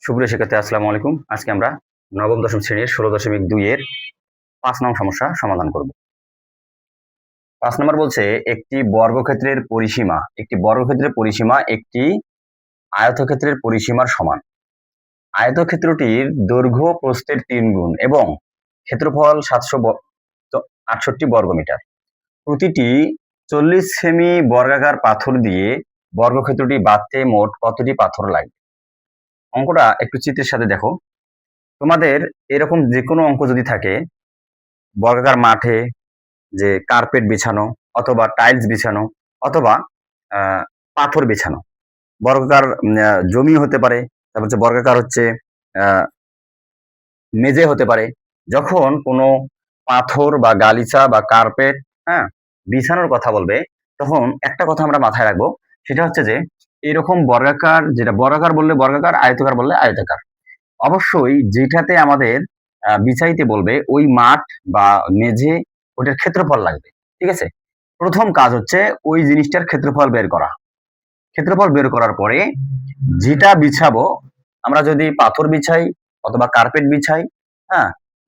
সুপ্রিয় শিক্ষার্থী, আসসালামু আলাইকুম। আজকে আমরা নবম দশম শ্রেণীর 16.2 এর 5 নং সমস্যা সমাধান করব। 5 নম্বর বলছে একটি বর্গক্ষেত্রের পরিসীমা একটি আয়তক্ষেত্রের পরিসীমার সমান। আয়তক্ষেত্রটির দৈর্ঘ্য প্রস্থের 3 গুণ এবং ক্ষেত্রফল 768 বর্গমিটার। প্রতিটি 40 সেমি বর্গাকার পাথর দিয়ে বর্গক্ষেত্রটি বাঁধতে মোট কতটি পাথর লাগবে? অঙ্কটা একটু চিত্রের সাথে দেখো। তোমাদের এরকম যে কোনো অঙ্ক যদি থাকে, বর্গাকার মাঠে যে কার্পেট বিছানো অথবা টাইলস বিছানো অথবা পাথর বিছানো, বর্গাকার জমি হতে পারে, তারপর হচ্ছে বর্গাকার হচ্ছে মেঝে হতে পারে। যখন কোনো পাথর বা গালিচা বা কার্পেট বিছানোর কথা বলবে, তখন একটা কথা আমরা মাথায় রাখবো, সেটা হচ্ছে যে এরকম বর্গাকার, যেটা বর্গাকার বললে বর্গাকার, আয়তাকার বললে আয়তাকার, অবশ্যই যেটাতে আমাদের বিছাইতে বলবে ওই মাঠ বা মেঝে, ওটার ক্ষেত্রফল লাগবে। ঠিক আছে, প্রথম কাজ হচ্ছে ওই জিনিসটার ক্ষেত্রফল বের করা। ক্ষেত্রফল বের করার পরে যেটা বিছাবো, আমরা যদি পাথর বিছাই অথবা কার্পেট বিছাই,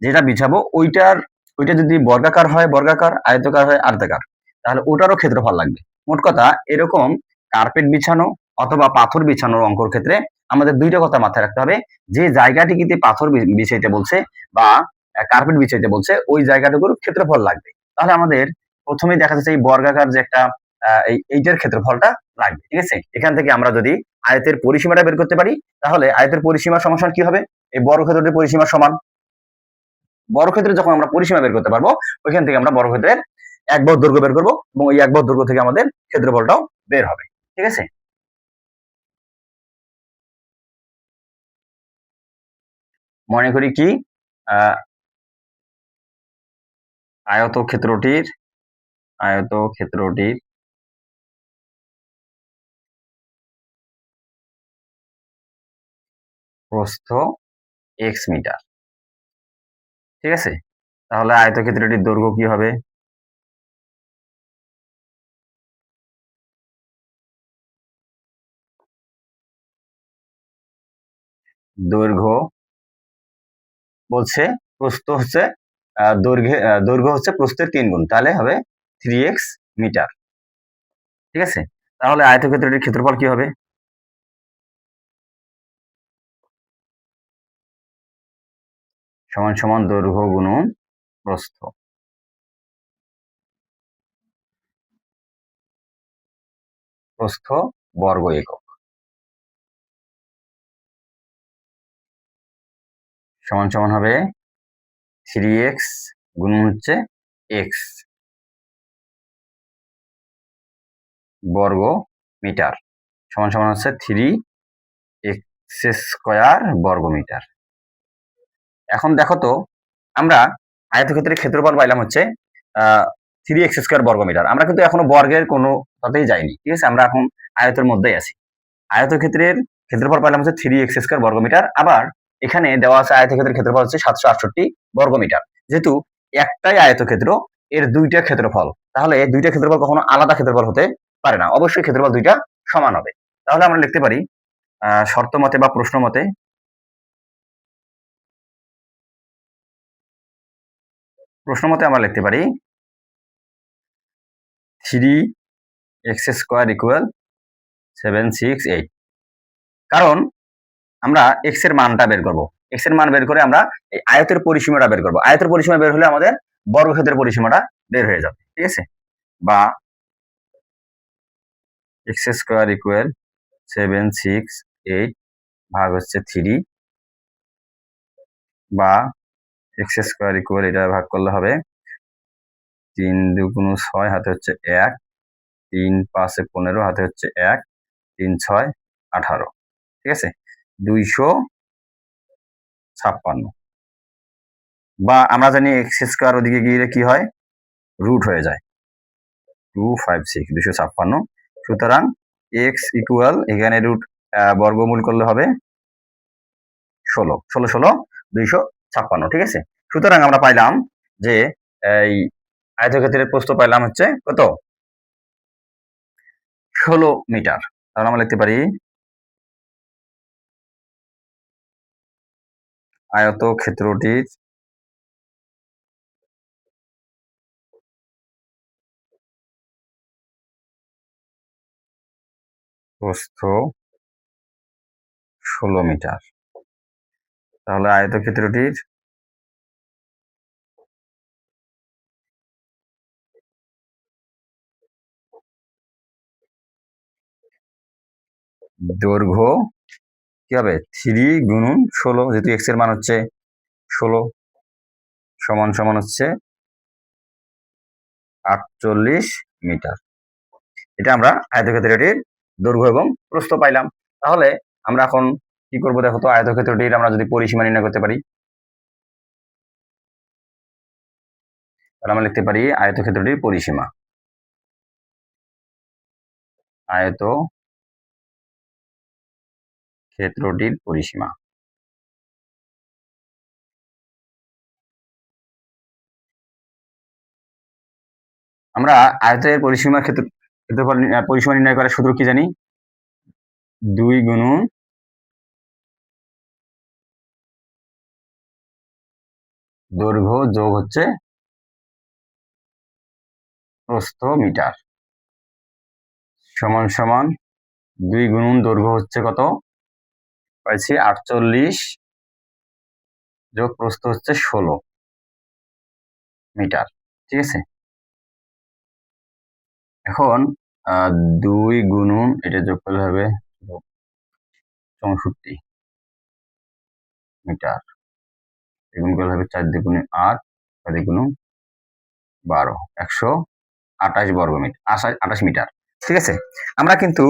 যেটা বিছাবো ওইটা যদি বর্গাকার হয় বর্গাকার, আয়তাকার হয় আয়তাকার, তাহলে ওটারও ক্ষেত্রফল লাগবে। মোট কথা, এরকম কার্পেট বিছানো অথবা পাথর বিছানোর অঙ্কর ক্ষেত্রে আমাদের দুইটা কথা মাথায় রাখতে হবে। যে জায়গাটিতে পাথর বিছাইতে বলছে বা কার্পেট বিছাইতে বলছে, ওই জায়গাটুকুর ক্ষেত্রফল লাগবে। তাহলে আমাদের প্রথমেই দেখা যাচ্ছে এই বর্গাকার যে একটা এইটার ক্ষেত্রফলটা লাগবে। ঠিক আছে, এখান থেকে আমরা যদি আয়তের পরিসীমাটা বের করতে পারি, তাহলে আয়তের পরিসীমা সমান কি হবে? এই বর্গক্ষেত্রটির পরিসীমা সমান। বর্গক্ষেত্রে যখন আমরা পরিসীমা বের করতে পারবো, ওইখান থেকে আমরা বর্গক্ষেত্রের এক বাহুর দৈর্ঘ্য বের করবো এবং ওই এক বাহুর দৈর্ঘ্য থেকে আমাদের ক্ষেত্রফলটাও বের হবে। ঠিক আছে, মনে করি কি আয়তক্ষেত্রটির প্রস্থ x মিটার। ঠিক আছে, তাহলে আয়তক্ষেত্রটির দৈর্ঘ্য কি হবে? দৈর্ঘ্য বলছে প্রস্থ হচ্ছে দৈর্ঘ্য হচ্ছে প্রস্থের 3 গুণ, তাহলে হবে 3x মিটার। ঠিক আছে, তাহলে আয়তক্ষেত্রটির ক্ষেত্রফল কি হবে? সমান সমান দৈর্ঘ্য গুণন প্রস্থ। প্রস্থ বর্গ একক সমান সমান হবে 3x গুণন হচ্ছে x বর্গ মিটার সমান সমান হচ্ছে 3x স্কয়ার বর্গ মিটার। এখন দেখো তো, আমরা আয়তক্ষেত্রের ক্ষেত্রফল পাইলাম হচ্ছে 3x স্কয়ার বর্গ মিটার। আমরা কিন্তু এখনো বর্গের কোনো কথাতেই যাইনি। ঠিক আছে, আমরা এখন আয়তের মধ্যেই আছি। আয়তক্ষেত্রের ক্ষেত্রফল পাইলাম হচ্ছে 3x স্কয়ার বর্গ মিটার। আবার এখানে দেওয়া আছে আয়তক্ষেত্রের ক্ষেত্রফল হচ্ছে 768 বর্গ মিটার। যেহেতু একটাই আয়তক্ষেত্র, এর দুইটা ক্ষেত্রফল, তাহলে দুইটা ক্ষেত্রফল কখনো আলাদা ক্ষেত্রফল হতে পারে না, অবশ্যই ক্ষেত্রফল দুইটা সমান হবে। তাহলে আমরা লিখতে পারি শর্ত মতে বা প্রশ্ন মতে আমরা লিখতে পারি 3x স্কয়ার ইকুয়াল 768। কারণ আমরা x এর মানটা বের করব। x এর মান বের করে আমরা এই আয়তের পরিসীমাটা বের করব। আয়তের পরিসীমা বের হলে আমাদের বর্গক্ষেত্রের পরিসীমাটা বের হয়ে যাবে। ঠিক আছে, বা x স্কয়ার ইকুয়াল 768 ভাগ হচ্ছে 3, বা x স্কয়ার ইকুয়াল এটা ভাগ করলে হবে 3 2 6 হাতে হচ্ছে 1, 3 5 15 হাতে হচ্ছে 1, 3 6 18। ঠিক আছে, 256। বা আমরা জানি এক্স স্কয়ার ওদিকে গিয়ে কি হয়, রুট হয়ে যায়, 256 256। সুতরাং এক্স ইকুয়াল এখানে রুট বর্গমূল করলে হবে 16 16 16 256। ঠিক আছে, সুতরাং আমরা পাইলাম যে এই আয়তক্ষেত্রের প্রস্থ পাইলাম হচ্ছে কত, 16 মিটার। তাহলে আমরা লিখতে পারি আয়তক্ষেত্রটির প্রস্থ 16 মিটার। তাহলে আয়তক্ষেত্রটির দৈর্ঘ্য কি হবে 3 গুণন 16, যেহেতু এক্স এর মান হচ্ছে 16 সমান সমান হচ্ছে 48 মিটার। এটা আমরা আয়তক্ষেত্রটির দৈর্ঘ্য এবং প্রস্থ পাইলাম। তাহলে আমরা এখন কি করব দেখো তো, আয়তক্ষেত্রটির আমরা যদি পরিসীমা নির্ণয় করতে পারি, তাহলে আমরা লিখতে পারি আয়তক্ষেত্রটির পরিসীমা। আয়তক্ষেত্রটির পরিসীমা আমরা আয়তের পরিসীমা ক্ষেত্রফল পরিসীমা নির্ণয় করার সূত্র কি জানি? 2 গুণন দৈর্ঘ্য যোগ হচ্ছে প্রস্থ মিটার সমান সমান 2 গুণন দৈর্ঘ্য হচ্ছে কত পাইছি 48 যোগ প্রস্থ হচ্ছে 16 মিটার। ঠিক আছে, এখন 2 গুণন এটা যোগ করলে হবে 64 মিটার, গুণ করলে হবে 4 দুগুণে 8, 4 দুগুণে 12, 128 বর্গ মিটার, 28 মিটার। ঠিক আছে, আমরা কিন্তু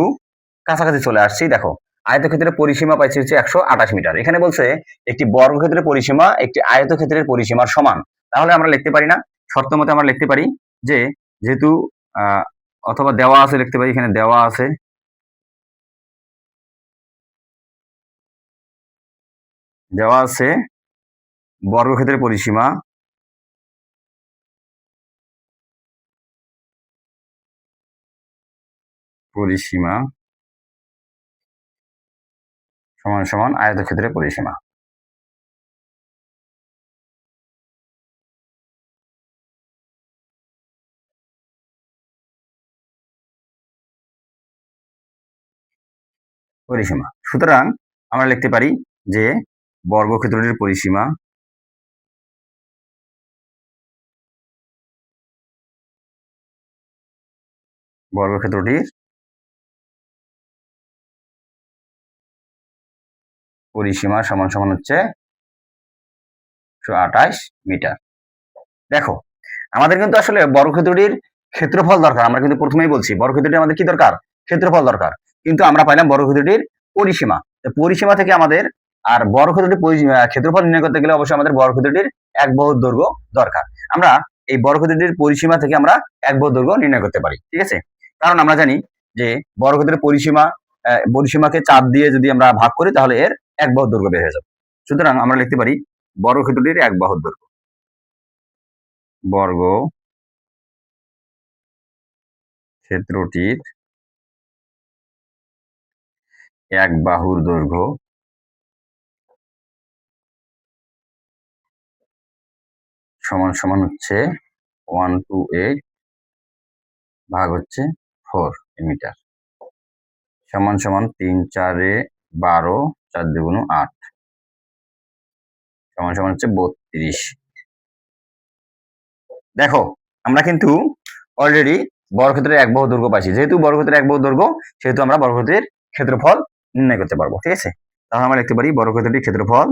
কাছাকাছি চলে আসছি। দেখো আয়তক্ষেত্রের পরিসীমা পাইছি হচ্ছে 128 মিটার। এখানে বলছে একটি বর্গক্ষেত্রের পরিসীমা একটি আয়তক্ষেত্রের পরিসীমার সমান। তাহলে আমরা লিখতে পারি না, শর্ত মতে আমরা লিখতে পারি যে যেহেতু অথবা দেওয়া আছে, লিখতে পারি এখানে দেওয়া আছে বর্গক্ষেত্রের পরিসীমা সমান সমান আয়তক্ষেত্রের পরিসীমা। সুতরাং আমরা লিখতে পারি যে বর্গক্ষেত্রটির পরিসীমা সমান সমান হচ্ছে 128 মিটার। দেখো আমাদের কিন্তু আসলে বর্গক্ষেত্রটির ক্ষেত্রফল দরকার। আমরা কিন্তু প্রথমেই বলছি বর্গক্ষেত্রটি আমাদের কি দরকার? ক্ষেত্রফল দরকার। কিন্তু আমরা পাইলাম বর্গক্ষেত্রটির পরিসীমা। পরিসীমা থেকে আমাদের আর বর্গক্ষেত্রটির ক্ষেত্রফল নির্ণয় করতে গেলে অবশ্যই আমাদের বর্গক্ষেত্রটির এক বাহুর দৈর্ঘ্য দরকার। আমরা এই বর্গক্ষেত্রটির পরিসীমা থেকে আমরা এক বাহুর দৈর্ঘ্য নির্ণয় করতে পারি। ঠিক আছে, কারণ আমরা জানি যে বর্গক্ষেত্রের পরিসীমাকে 4 দিয়ে যদি আমরা ভাগ করি তাহলে এর এক বাহুর দৈর্ঘ্য বের হয়ে যাবে। সুতরাং আমরা লিখতে পারি বর্গক্ষেত্রটির এক বাহুর দৈর্ঘ্য, বর্গক্ষেত্রটির এক বাহুর দৈর্ঘ্য সমান সমান হচ্ছে 128 ভাগ হচ্ছে 4 মিটার সমান সমান 3 4 12, 4 দুগুণ 8 সমান সমান হচ্ছে 32। দেখো আমরা কিন্তু অলরেডি বর্গক্ষেত্রের এক বাহু দৈর্ঘ্য পাইছি। যেহেতু বর্গক্ষেত্রের এক বাহু দৈর্ঘ্য সেহেতু আমরা বর্গক্ষেত্রের ক্ষেত্রফল নির্ণয় করতে পারবো। ঠিক আছে, তাহলে আমরা লিখতে পারি বর্গক্ষেত্রটির ক্ষেত্রফল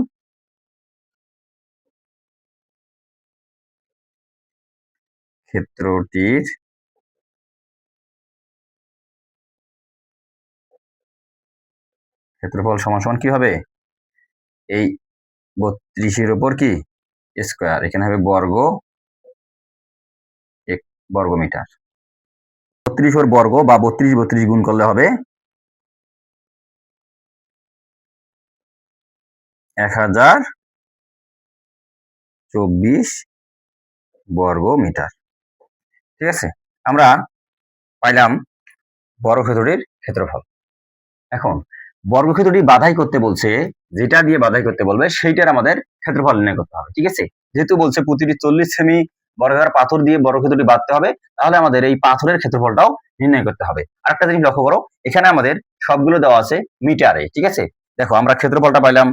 সমান সমান কি হবে? এই 32 এর উপর কি স্কয়ার, এখানে হবে বর্গ মিটার। 32 এর বর্গ বা 32 গুণ করলে হবে 1024 বর্গ মিটার। ঠিক আছে, আমরা পাইলাম বর্গক্ষেত্রটির ক্ষেত্রফল। এখন বর্গক্ষেত্রটি বাধাই করতে বলছে, যেটা দিয়ে বাধাই করতে বলবে সেইটার আমাদের ক্ষেত্রফল নির্ণয় করতে হবে। ঠিক আছে, যেহেতু বলছে প্রতিটি 40 সেমি বর্গাকার পাথর দিয়ে বর্গক্ষেত্রটি বাঁধতে হবে, তাহলে আমাদের এই পাথরের ক্ষেত্রফলটাও নির্ণয় করতে হবে। আরেকটা জিনিস লক্ষ্য করো, এখানে আমাদের সবগুলো দেওয়া আছে মিটারে। ঠিক আছে, দেখো আমরা ক্ষেত্রফলটা পাইলাম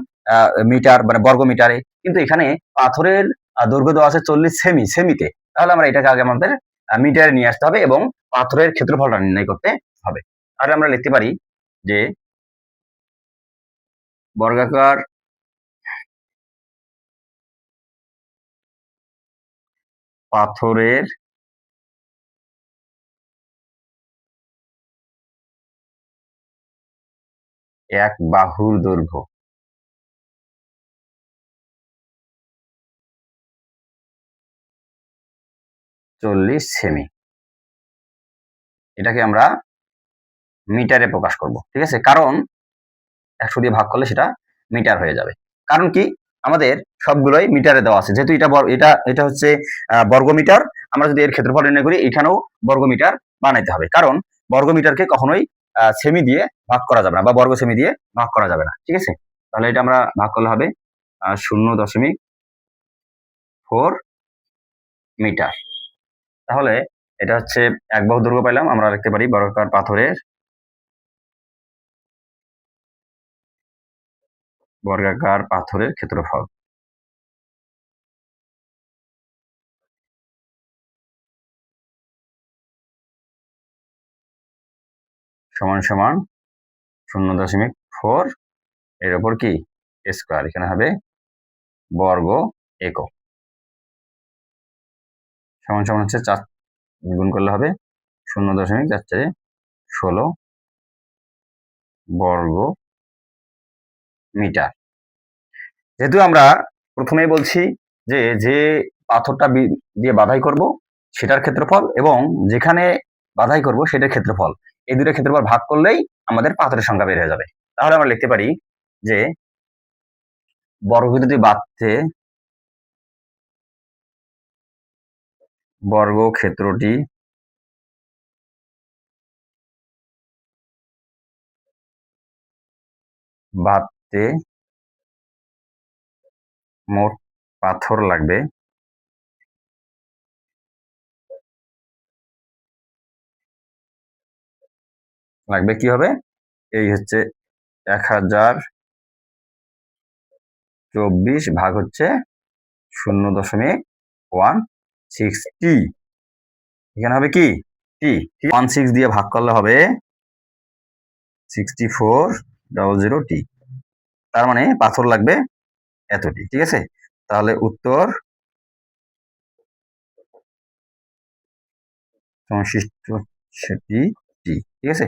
মিটার মানে বর্গ মিটারে, কিন্তু এখানে পাথরের দৈর্ঘ্য দেওয়া আছে 40 সেমিতে। তাহলে আমরা এটাকে আগে আমাদের মিটারে নিয়ে আসতে হবে এবং পাথরের ক্ষেত্রফলটা নির্ণয় করতে হবে। আর আমরা লিখতে পারি যে বর্গাকার পাথরের এক বাহুর দৈর্ঘ্য 40 সেমি, এটাকে আমরা মিটারে প্রকাশ করব। ঠিক আছে, কারণ 100 দিয়ে ভাগ করলে সেটা মিটার হয়ে যাবে। কারণ কি, আমাদের সবগুলোই মিটারে দেওয়া আছে, যেহেতু এটা এটা হচ্ছে বর্গ মিটার। আমরা যদি এর ক্ষেত্রফল নির্ণয় করি, এখানেও বর্গ মিটার বানাইতে হবে, কারণ বর্গ মিটারকে কখনোই সেমি দিয়ে ভাগ করা যাবে না বা বর্গ সেমি দিয়ে ভাগ করা যাবে না। ঠিক আছে, তাহলে এটা আমরা ভাগ করলে হবে 0.4 মিটার। তাহলে এটা হচ্ছে এক বাহু দৈর্ঘ্য পাইলাম। আমরা লিখতে পারি বর্গাকার পাথরের ক্ষেত্রফল সমান সমান 0.4 এর উপর কি স্কয়ার, এখানে হবে বর্গ একক, সমান সমান হচ্ছে 4 গুণ করলে হবে 0.416 বর্গ মিটার। যেহেতু আমরা প্রথমেই বলছি যে যে পাথরটা দিয়ে বাধাই করব সেটার ক্ষেত্রফল এবং যেখানে বাধাই করব সেটার ক্ষেত্রফল, এই দুটো ক্ষেত্রফল ভাগ করলেই আমাদের পাথরের সংখ্যা বের হয়ে যাবে। তাহলে আমরা লিখতে পারি যে বর্গক্ষেত্রটি বাঁধতে বর্গক্ষেত্রটি বাঁধতে মোট পাথর লাগবে কি হবে, এই হচ্ছে 1024 ভাগ হচ্ছে 0.16 এখানে হবে কি টি, 16 দিয়ে ভাগ করলে হবে 6400 তার মানে পাথর লাগবে এতটি। ঠিক আছে, তাহলে উত্তর সংশ্লিষ্ট সেটি টি। ঠিক আছে।